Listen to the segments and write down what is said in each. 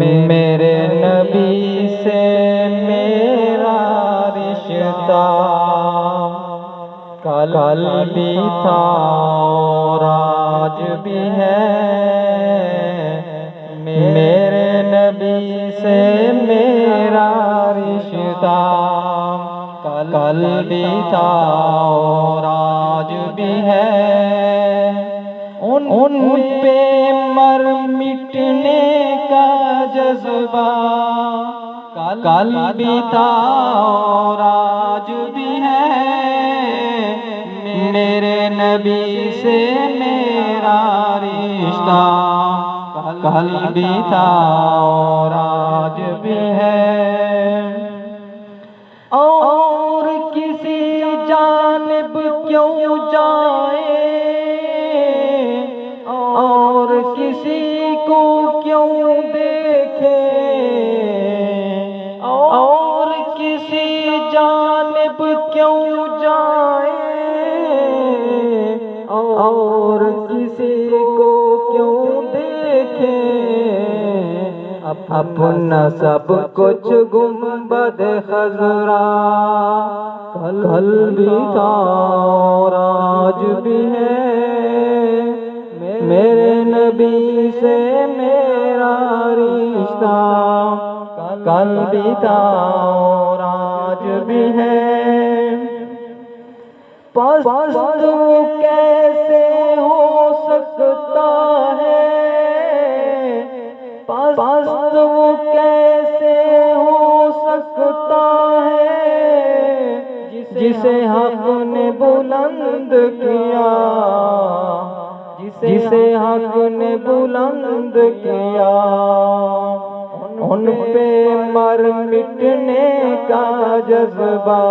मेरे नबी से मेरा रिश्ता कल भी था और आज भी है। मेरे नबी से मेरा रिश्ता कल भी था और आज भी है। उन पे मर मिटने का जज्बा कल भी था और आज भी है। मेरे नबी से मेरा रिश्ता कल भी था और आज भी है। और किसी जानिब क्यों जाए और किसी को क्यों देखे और किसी जानिब क्यों जाए और किसी को क्यों देखे। अपना सब कुछ गुंबद खजरा कल भी था और आज भी है। मेरे नबी से मेरा रिश्ता कल भी था और आज भी है। पस्त वो कैसे हो सकता है पस्त वो कैसे हो सकता है जिसे हक ने बुलंद किया जिसे हक ने बुलंद किया। उन पे मर मिटने का जज्बा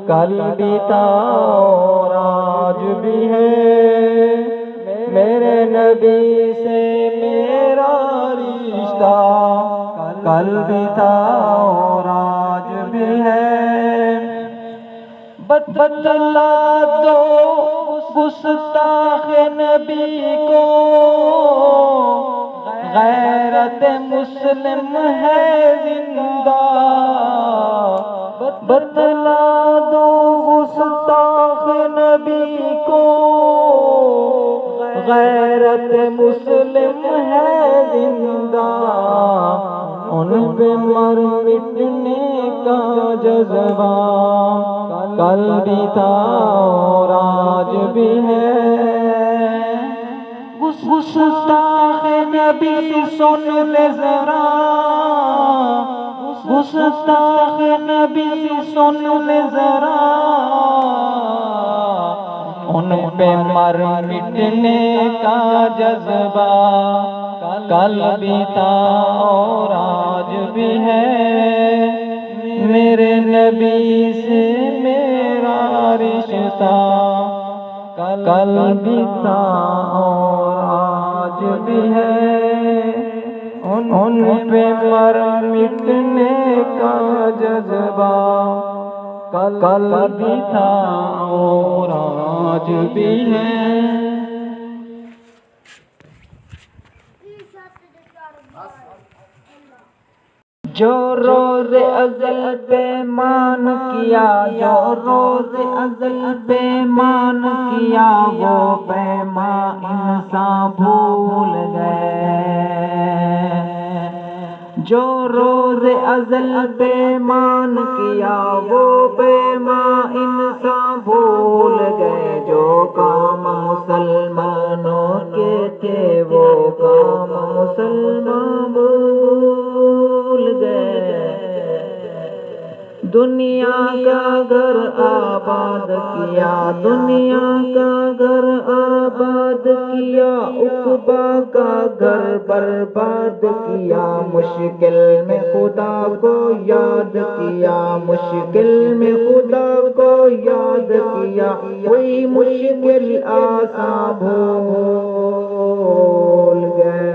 कल भी था और आज भी है। मेरे नबी से मेरा रिश्ता कल भी था और आज भी है। बतला दो गुस्ताख नबी को गैरत मुस्लिम है जिंदा। बतला दो गुस्ताख नबी को गैरत मुस्लिम है जिंदा। उन पे मर मिटने का जज्बा कल भी था और आज भी है। गुस्ताख नबी सुन ले जरा गुस्ताख नबी सुन ले जरा। उन पे मर मिटने का जज्बा कल भी था और आज भी है। मेरे नबी से मेरा रिश्ता कल भी था और आज भी है। उन पे मर मिटने का जज्बा कल भी था और आज भी है। जो रोज़े अज़ल पे मान किया, जो रोज़े अज़ल पे मान किया, वो पैमा इंसान भूल गए। जो रोज़े अज़ल पे मान किया, वो पैमा इंसान भूल गए। जो काम मुसलमानों के थे, वो काम मुसलमान भूल गए। दुनिया का घर आबाद किया, दुनिया का घर आबाद किया, उक़बा का घर बर्बाद किया। मुश्किल में खुदा को याद किया, मुश्किल में खुदा को याद किया। कोई मुश्किल आसान भूल गए।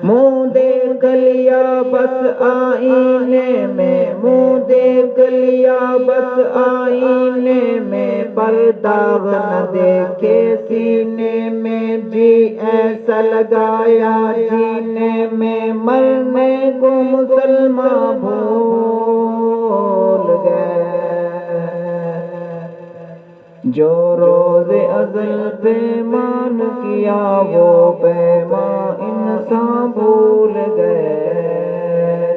मुँह देख लिया बस आईने में, मुँह देख लिया बस आईने में, पर्दा न देखे सीने में। जी ऐसा लगाया जीने में, मरने को मुसलमान भूल गए। जो रोज़े अज़ल पे मान किया, वो पैमा इंसान भूल गए।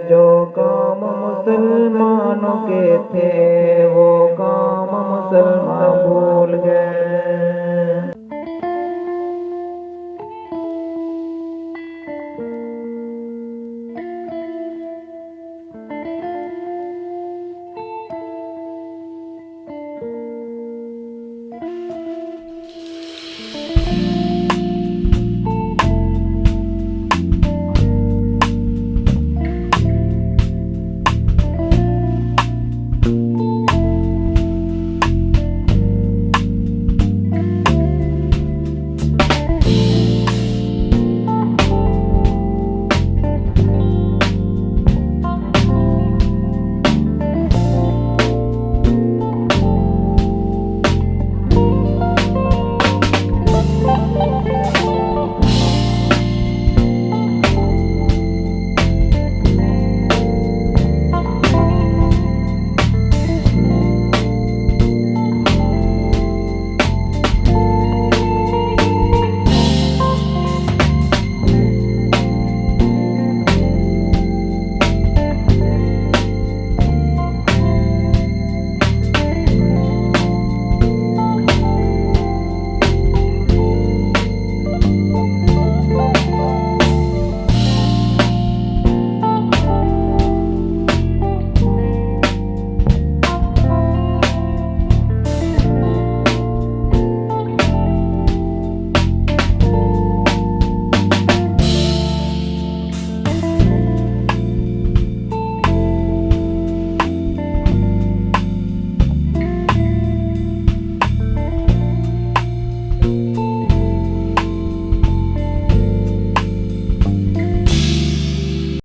जो काम मुसलमानों के थे, वो काम मुसलमान भूल गए।